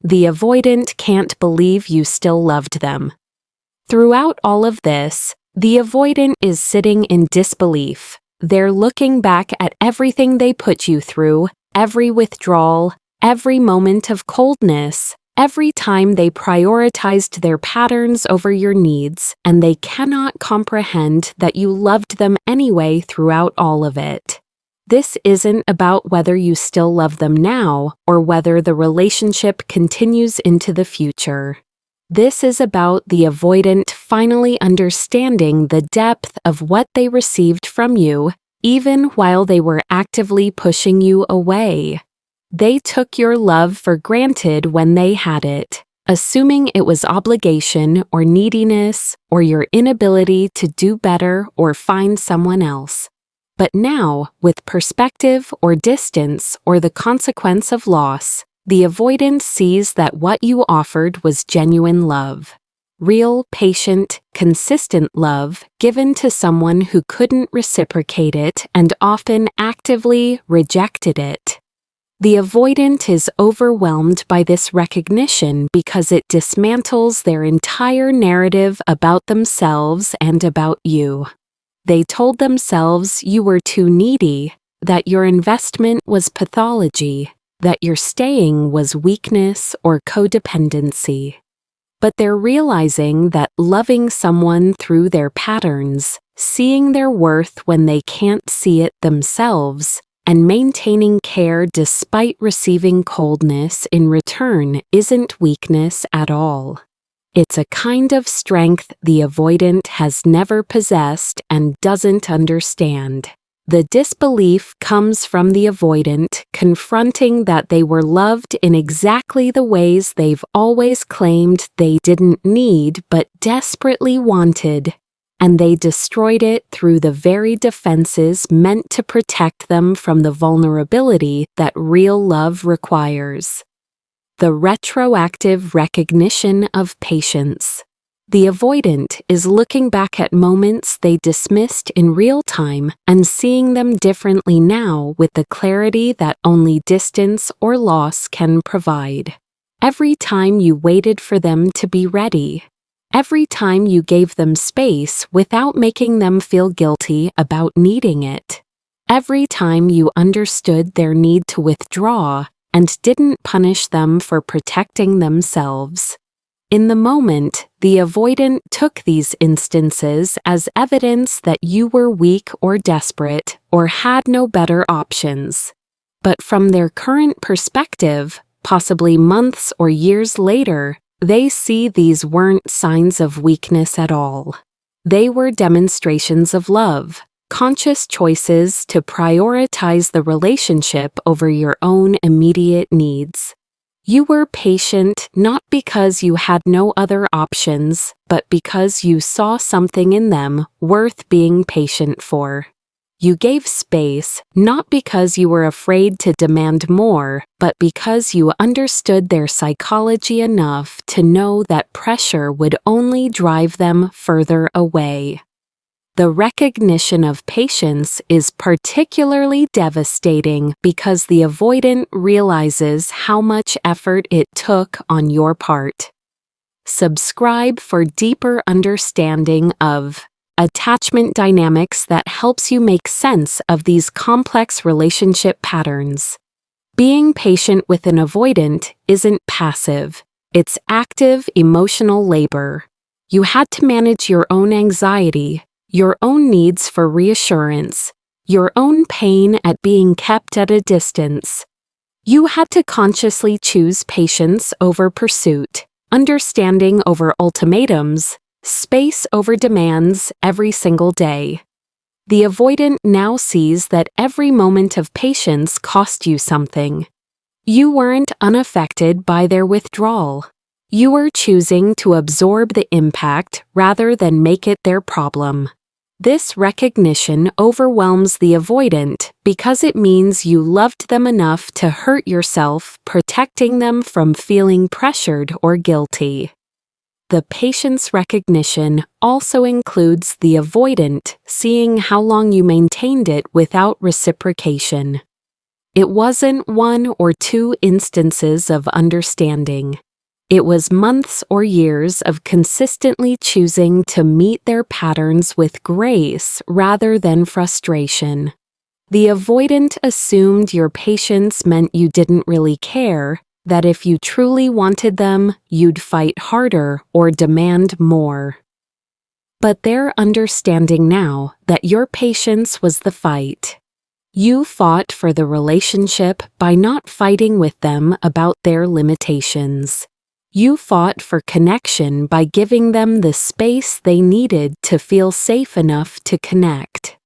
The avoidant can't believe you still loved them. Throughout all of this, the avoidant is sitting in disbelief. They're looking back at everything they put you through, every withdrawal, every moment of coldness, every time they prioritized their patterns over your needs, and they cannot comprehend that you loved them anyway throughout all of it. This isn't about whether you still love them now or whether the relationship continues into the future. This is about the avoidant finally understanding the depth of what they received from you, even while they were actively pushing you away. They took your love for granted when they had it, assuming it was obligation or neediness or your inability to do better or find someone else. But now, with perspective or distance or the consequence of loss, the avoidant sees that what you offered was genuine love. Real, patient, consistent love given to someone who couldn't reciprocate it and often actively rejected it. The avoidant is overwhelmed by this recognition because it dismantles their entire narrative about themselves and about you. They told themselves you were too needy, that your investment was pathology, that your staying was weakness or codependency. But they're realizing that loving someone through their patterns, seeing their worth when they can't see it themselves, and maintaining care despite receiving coldness in return isn't weakness at all. It's a kind of strength the avoidant has never possessed and doesn't understand. The disbelief comes from the avoidant confronting that they were loved in exactly the ways they've always claimed they didn't need but desperately wanted, and they destroyed it through the very defenses meant to protect them from the vulnerability that real love requires. The retroactive recognition of patience. The avoidant is looking back at moments they dismissed in real time and seeing them differently now with the clarity that only distance or loss can provide. Every time you waited for them to be ready, every time you gave them space without making them feel guilty about needing it, every time you understood their need to withdraw and didn't punish them for protecting themselves. In the moment, the avoidant took these instances as evidence that you were weak or desperate or had no better options. But from their current perspective, possibly months or years later, they see these weren't signs of weakness at all. They were demonstrations of love. Conscious choices to prioritize the relationship over your own immediate needs. You were patient not because you had no other options, but because you saw something in them worth being patient for. You gave space not because you were afraid to demand more, but because you understood their psychology enough to know that pressure would only drive them further away. The recognition of patience is particularly devastating because the avoidant realizes how much effort it took on your part. Subscribe for deeper understanding of attachment dynamics that helps you make sense of these complex relationship patterns. Being patient with an avoidant isn't passive, it's active emotional labor. You had to manage your own anxiety, your own needs for reassurance, your own pain at being kept at a distance. You had to consciously choose patience over pursuit, understanding over ultimatums, space over demands every single day. The avoidant now sees that every moment of patience cost you something. You weren't unaffected by their withdrawal. You were choosing to absorb the impact rather than make it their problem. This recognition overwhelms the avoidant because it means you loved them enough to hurt yourself protecting them from feeling pressured or guilty. The patience recognition also includes the avoidant seeing how long you maintained it without reciprocation. It wasn't one or two instances of understanding. It was months or years of consistently choosing to meet their patterns with grace rather than frustration. The avoidant assumed your patience meant you didn't really care, that if you truly wanted them, you'd fight harder or demand more. But they're understanding now that your patience was the fight. You fought for the relationship by not fighting with them about their limitations. You fought for connection by giving them the space they needed to feel safe enough to connect.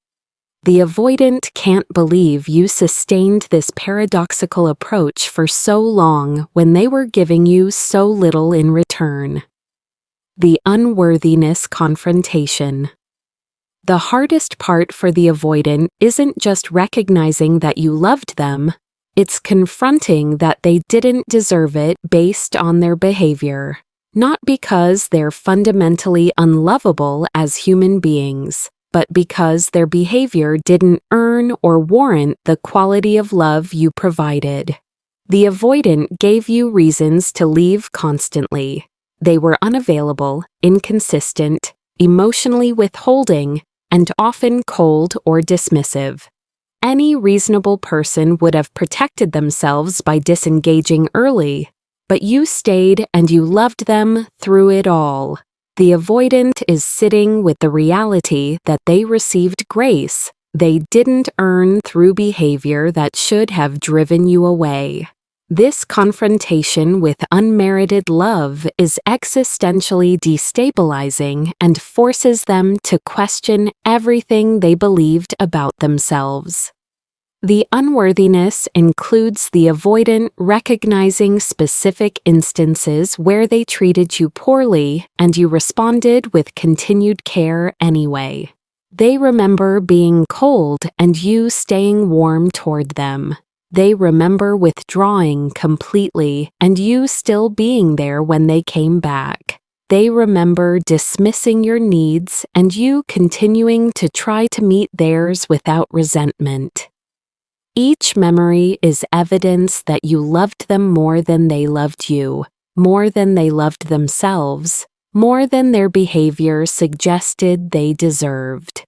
The avoidant can't believe you sustained this paradoxical approach for so long when they were giving you so little in return. The unworthiness confrontation. The hardest part for the avoidant isn't just recognizing that you loved them, it's confronting that they didn't deserve it based on their behavior, not because they're fundamentally unlovable as human beings, but because their behavior didn't earn or warrant the quality of love you provided. The avoidant gave you reasons to leave constantly. They were unavailable, inconsistent, emotionally withholding, and often cold or dismissive. Any reasonable person would have protected themselves by disengaging early, but you stayed and you loved them through it all. The avoidant is sitting with the reality that they received grace they didn't earn through behavior that should have driven you away. This confrontation with unmerited love is existentially destabilizing and forces them to question everything they believed about themselves. The unworthiness includes the avoidant recognizing specific instances where they treated you poorly and you responded with continued care anyway. They remember being cold and you staying warm toward them. They remember withdrawing completely and you still being there when they came back. They remember dismissing your needs and you continuing to try to meet theirs without resentment. Each memory is evidence that you loved them more than they loved you, more than they loved themselves, more than their behavior suggested they deserved.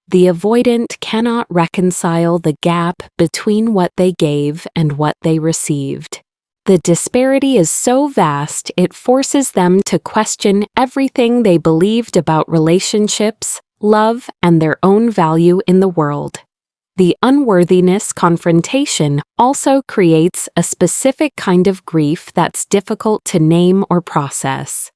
The avoidant cannot reconcile the gap between what they gave and what they received. The disparity is so vast it forces them to question everything they believed about relationships, love, and their own value in the world. The unworthiness confrontation also creates a specific kind of grief that's difficult to name or process.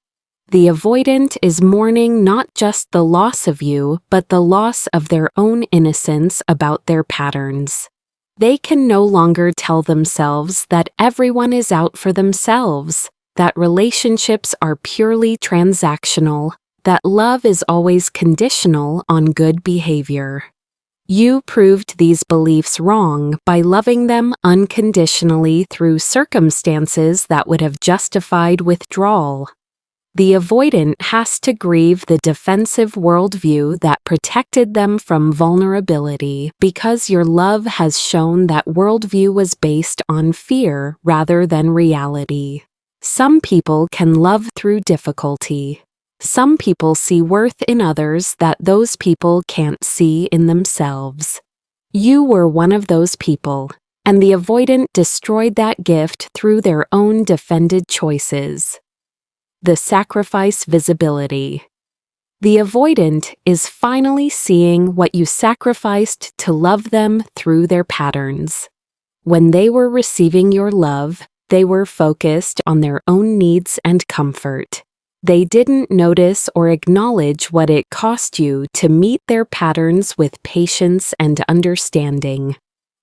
The avoidant is mourning not just the loss of you, but the loss of their own innocence about their patterns. They can no longer tell themselves that everyone is out for themselves, that relationships are purely transactional, that love is always conditional on good behavior. You proved these beliefs wrong by loving them unconditionally through circumstances that would have justified withdrawal. The avoidant has to grieve the defensive worldview that protected them from vulnerability because your love has shown that worldview was based on fear rather than reality. Some people can love through difficulty. Some people see worth in others that those people can't see in themselves. You were one of those people, and the avoidant destroyed that gift through their own defended choices. The sacrifice visibility. The avoidant is finally seeing what you sacrificed to love them through their patterns. When they were receiving your love, they were focused on their own needs and comfort. They didn't notice or acknowledge what it cost you to meet their patterns with patience and understanding.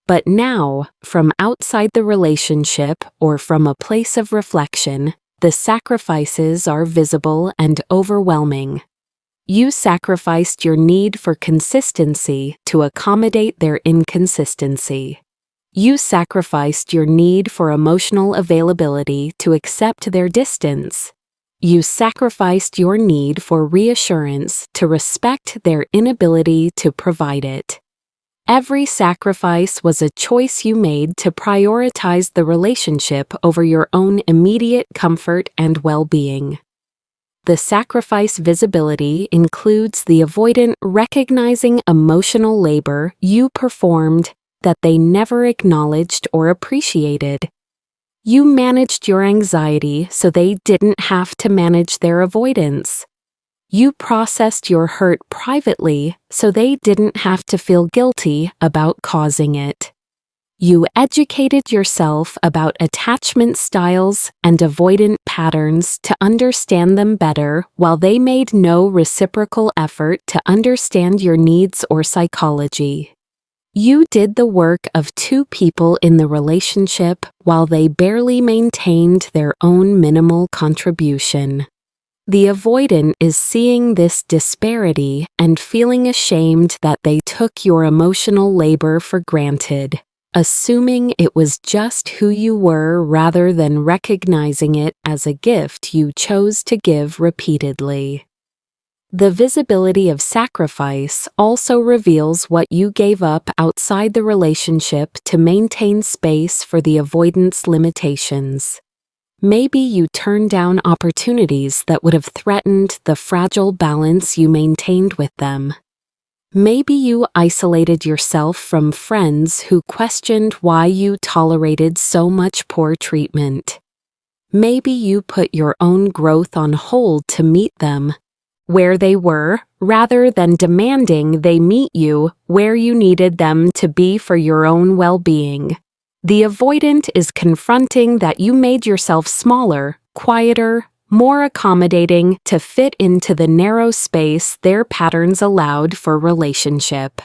But now, from outside the relationship or from a place of reflection, the sacrifices are visible and overwhelming. You sacrificed your need for consistency to accommodate their inconsistency. You sacrificed your need for emotional availability to accept their distance. You sacrificed your need for reassurance to respect their inability to provide it. Every sacrifice was a choice you made to prioritize the relationship over your own immediate comfort and well-being. The sacrifice visibility includes the avoidant recognizing emotional labor you performed that they never acknowledged or appreciated. You managed your anxiety so they didn't have to manage their avoidance. You processed your hurt privately so they didn't have to feel guilty about causing it. You educated yourself about attachment styles and avoidant patterns to understand them better while they made no reciprocal effort to understand your needs or psychology. You did the work of two people in the relationship while they barely maintained their own minimal contribution. The avoidant is seeing this disparity and feeling ashamed that they took your emotional labor for granted, assuming it was just who you were rather than recognizing it as a gift you chose to give repeatedly. The visibility of sacrifice also reveals what you gave up outside the relationship to maintain space for the avoidance limitations. Maybe you turned down opportunities that would have threatened the fragile balance you maintained with them. Maybe you isolated yourself from friends who questioned why you tolerated so much poor treatment. Maybe you put your own growth on hold to meet them where they were, rather than demanding they meet you where you needed them to be for your own well-being. The avoidant is confronting that you made yourself smaller, quieter, more accommodating to fit into the narrow space their patterns allowed for relationship.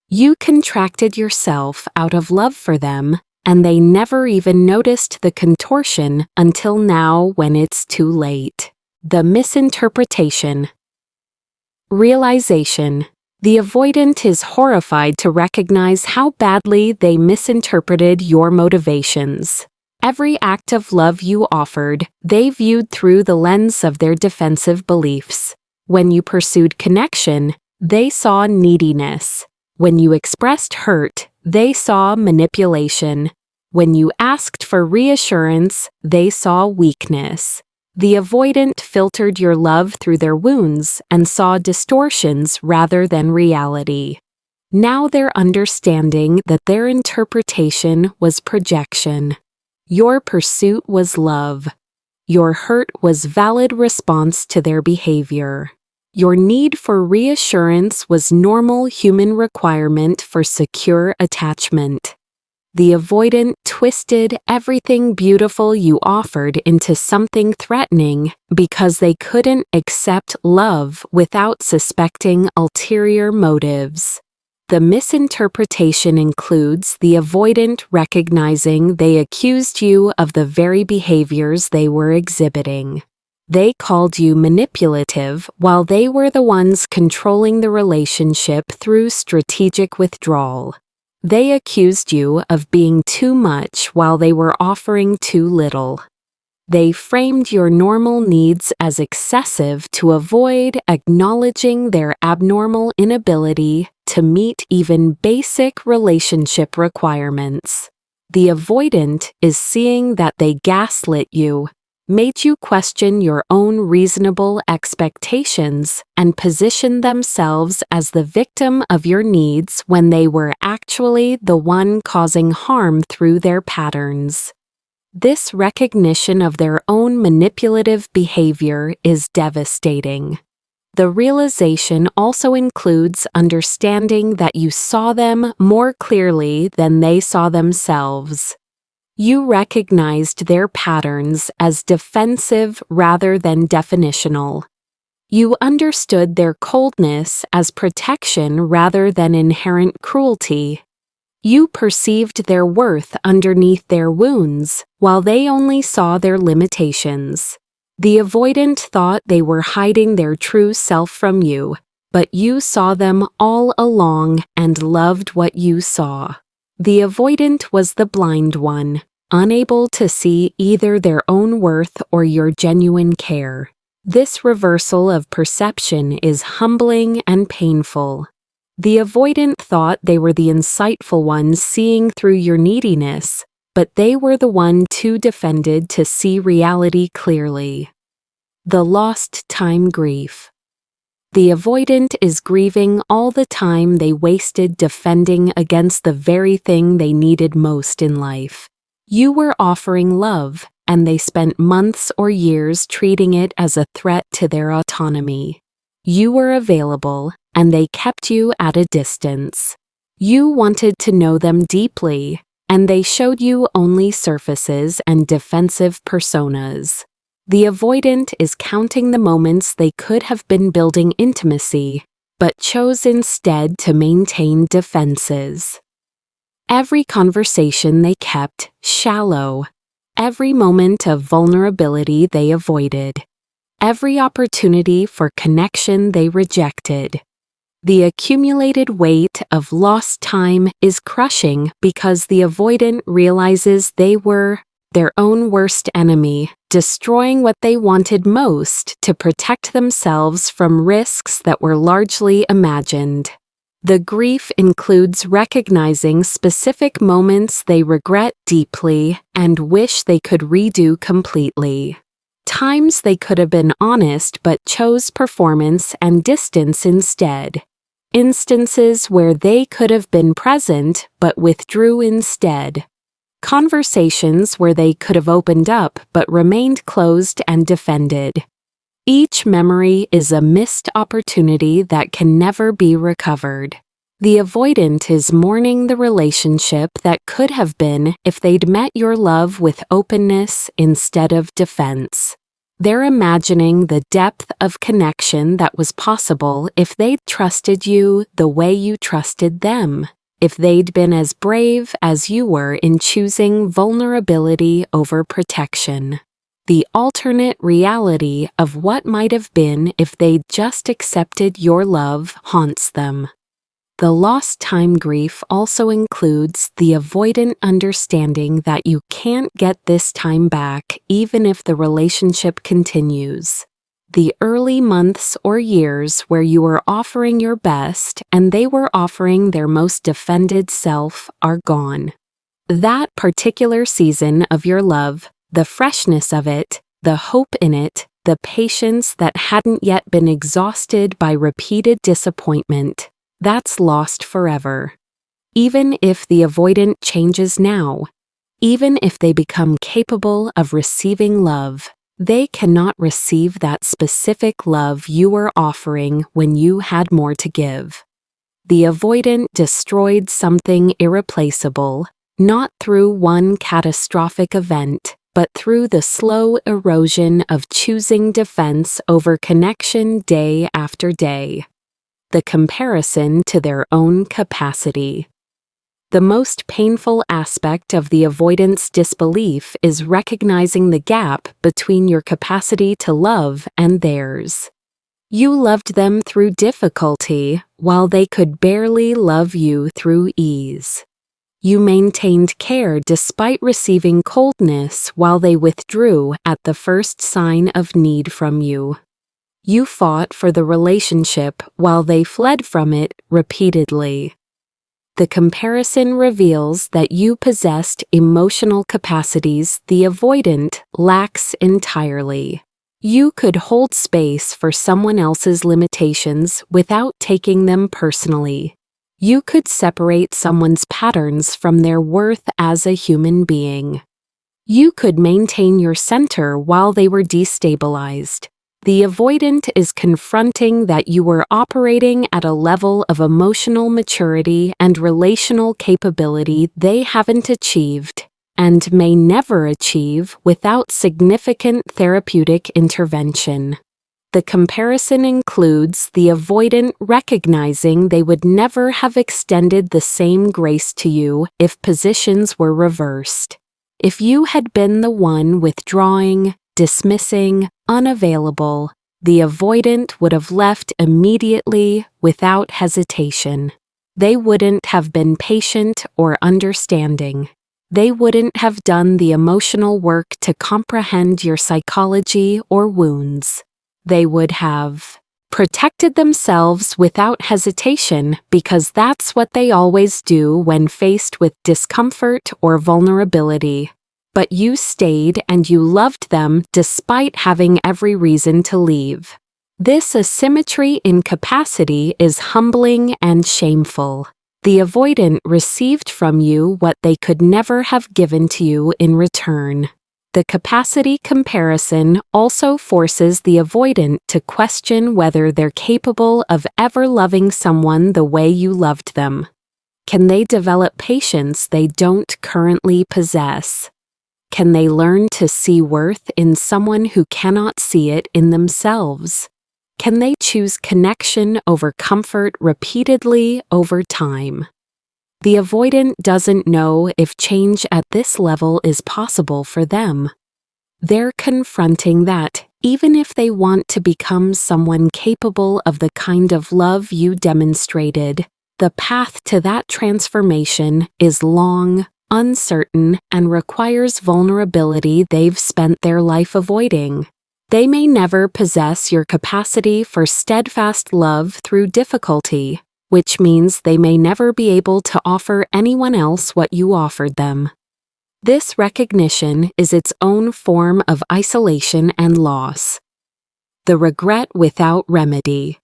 You contracted yourself out of love for them, and they never even noticed the contortion until now when it's too late. The misinterpretation. Realization. The avoidant is horrified to recognize how badly they misinterpreted your motivations. Every act of love you offered, they viewed through the lens of their defensive beliefs. When you pursued connection, they saw neediness. When you expressed hurt, they saw manipulation. When you asked for reassurance, they saw weakness. The avoidant filtered your love through their wounds and saw distortions rather than reality. Now they're understanding that their interpretation was projection. Your pursuit was love. Your hurt was valid response to their behavior. Your need for reassurance was normal human requirement for secure attachment. The avoidant twisted everything beautiful you offered into something threatening because they couldn't accept love without suspecting ulterior motives. The misinterpretation includes the avoidant recognizing they accused you of the very behaviors they were exhibiting. They called you manipulative while they were the ones controlling the relationship through strategic withdrawal. They accused you of being too much while they were offering too little. They framed your normal needs as excessive to avoid acknowledging their abnormal inability to meet even basic relationship requirements. The avoidant is seeing that they gaslit you, made you question your own reasonable expectations, and positioned themselves as the victim of your needs when they were actually the one causing harm through their patterns. This recognition of their own manipulative behavior is devastating. The realization also includes understanding that you saw them more clearly than they saw themselves. You recognized their patterns as defensive rather than definitional. You understood their coldness as protection rather than inherent cruelty. You perceived their worth underneath their wounds, while they only saw their limitations. The avoidant thought they were hiding their true self from you, but you saw them all along and loved what you saw. The avoidant was the blind one, unable to see either their own worth or your genuine care. This reversal of perception is humbling and painful. The avoidant thought they were the insightful ones seeing through your neediness, but they were the one too defended to see reality clearly. The lost time grief. The avoidant is grieving all the time they wasted defending against the very thing they needed most in life. You were offering love, and they spent months or years treating it as a threat to their autonomy. You were available, and they kept you at a distance. You wanted to know them deeply, and they showed you only surfaces and defensive personas. The avoidant is counting the moments they could have been building intimacy, but chose instead to maintain defenses. Every conversation they kept shallow. Every moment of vulnerability they avoided. Every opportunity for connection they rejected. The accumulated weight of lost time is crushing because the avoidant realizes they were their own worst enemy, destroying what they wanted most to protect themselves from risks that were largely imagined. The grief includes recognizing specific moments they regret deeply and wish they could redo completely. Times they could have been honest but chose performance and distance instead. Instances where they could have been present but withdrew instead. Conversations where they could have opened up but remained closed and defended. Each memory is a missed opportunity that can never be recovered. The avoidant is mourning the relationship that could have been if they'd met your love with openness instead of defense. They're imagining the depth of connection that was possible if they'd trusted you the way you trusted them. If they'd been as brave as you were in choosing vulnerability over protection. The alternate reality of what might have been if they'd just accepted your love haunts them. The lost time grief also includes the avoidant understanding that you can't get this time back even if the relationship continues. The early months or years where you were offering your best and they were offering their most defended self are gone. That particular season of your love, the freshness of it, the hope in it, the patience that hadn't yet been exhausted by repeated disappointment, that's lost forever. Even if the avoidant changes now, even if they become capable of receiving love, they cannot receive that specific love you were offering when you had more to give. The avoidant destroyed something irreplaceable, not through one catastrophic event, but through the slow erosion of choosing defense over connection day after day. The comparison to their own capacity. The most painful aspect of the avoidance disbelief is recognizing the gap between your capacity to love and theirs. You loved them through difficulty, while they could barely love you through ease. You maintained care despite receiving coldness while they withdrew at the first sign of need from you. You fought for the relationship while they fled from it repeatedly. The comparison reveals that you possessed emotional capacities the avoidant lacks entirely. You could hold space for someone else's limitations without taking them personally. You could separate someone's patterns from their worth as a human being. You could maintain your center while they were destabilized. The avoidant is confronting that you were operating at a level of emotional maturity and relational capability they haven't achieved, and may never achieve without significant therapeutic intervention. The comparison includes the avoidant recognizing they would never have extended the same grace to you if positions were reversed. If you had been the one withdrawing, dismissing, unavailable, the avoidant would have left immediately without hesitation. They wouldn't have been patient or understanding. They wouldn't have done the emotional work to comprehend your psychology or wounds. They would have protected themselves without hesitation because that's what they always do when faced with discomfort or vulnerability. But you stayed and you loved them despite having every reason to leave. This asymmetry in capacity is humbling and shameful. The avoidant received from you what they could never have given to you in return. The capacity comparison also forces the avoidant to question whether they're capable of ever loving someone the way you loved them. Can they develop patience they don't currently possess? Can they learn to see worth in someone who cannot see it in themselves? Can they choose connection over comfort repeatedly over time? The avoidant doesn't know if change at this level is possible for them. They're confronting that, even if they want to become someone capable of the kind of love you demonstrated, the path to that transformation is long, uncertain, and requires vulnerability they've spent their life avoiding. They may never possess your capacity for steadfast love through difficulty, which means they may never be able to offer anyone else what you offered them. This recognition is its own form of isolation and loss. The regret without remedy.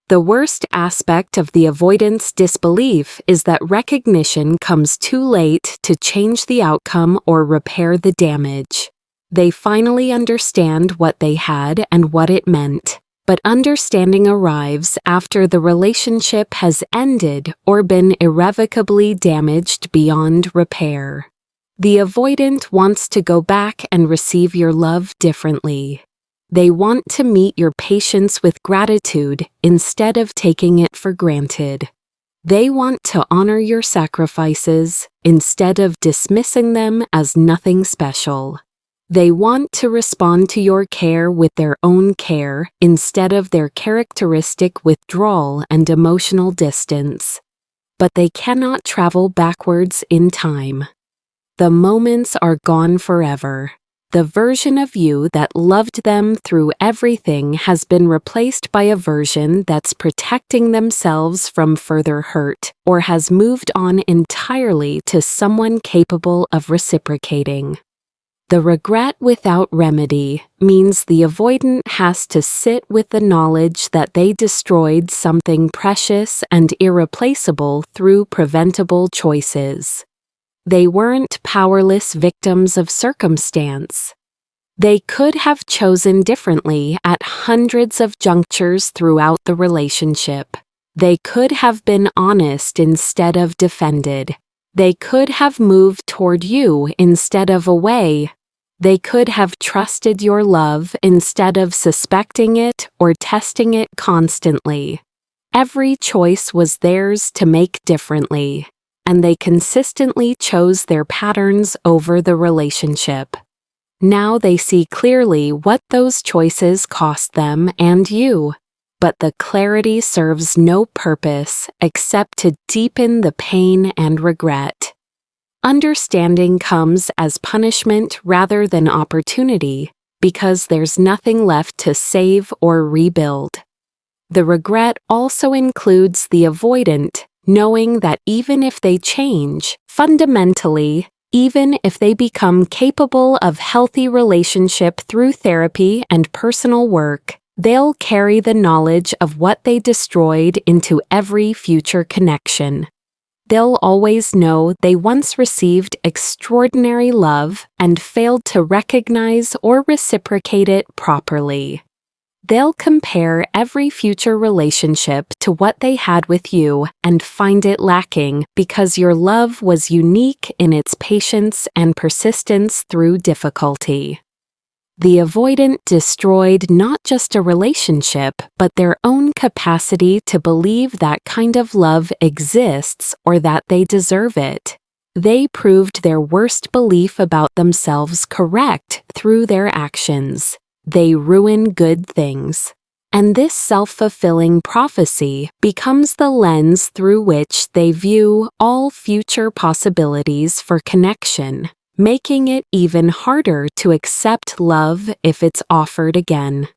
The worst aspect of the avoidance disbelief is that recognition comes too late to change the outcome or repair the damage. They finally understand what they had and what it meant. But understanding arrives after the relationship has ended or been irrevocably damaged beyond repair. The avoidant wants to go back and receive your love differently. They want to meet your patience with gratitude instead of taking it for granted. They want to honor your sacrifices instead of dismissing them as nothing special. They want to respond to your care with their own care instead of their characteristic withdrawal and emotional distance. But they cannot travel backwards in time. The moments are gone forever. The version of you that loved them through everything has been replaced by a version that's protecting themselves from further hurt or has moved on entirely to someone capable of reciprocating. The regret without remedy means the avoidant has to sit with the knowledge that they destroyed something precious and irreplaceable through preventable choices. They weren't powerless victims of circumstance. They could have chosen differently at hundreds of junctures throughout the relationship. They could have been honest instead of defended. They could have moved toward you instead of away. They could have trusted your love instead of suspecting it or testing it constantly. Every choice was theirs to make differently, and they consistently chose their patterns over the relationship. Now they see clearly what those choices cost them and you, but the clarity serves no purpose except to deepen the pain and regret. Understanding comes as punishment rather than opportunity because there's nothing left to save or rebuild. The regret also includes the avoidant, knowing that even if they change, fundamentally, even if they become capable of healthy relationship through therapy and personal work, they'll carry the knowledge of what they destroyed into every future connection. They'll always know they once received extraordinary love and failed to recognize or reciprocate it properly. They'll compare every future relationship to what they had with you and find it lacking because your love was unique in its patience and persistence through difficulty. The avoidant destroyed not just a relationship, but their own capacity to believe that kind of love exists or that they deserve it. They proved their worst belief about themselves correct through their actions. They ruin good things. And this self-fulfilling prophecy becomes the lens through which they view all future possibilities for connection, making it even harder to accept love if it's offered again.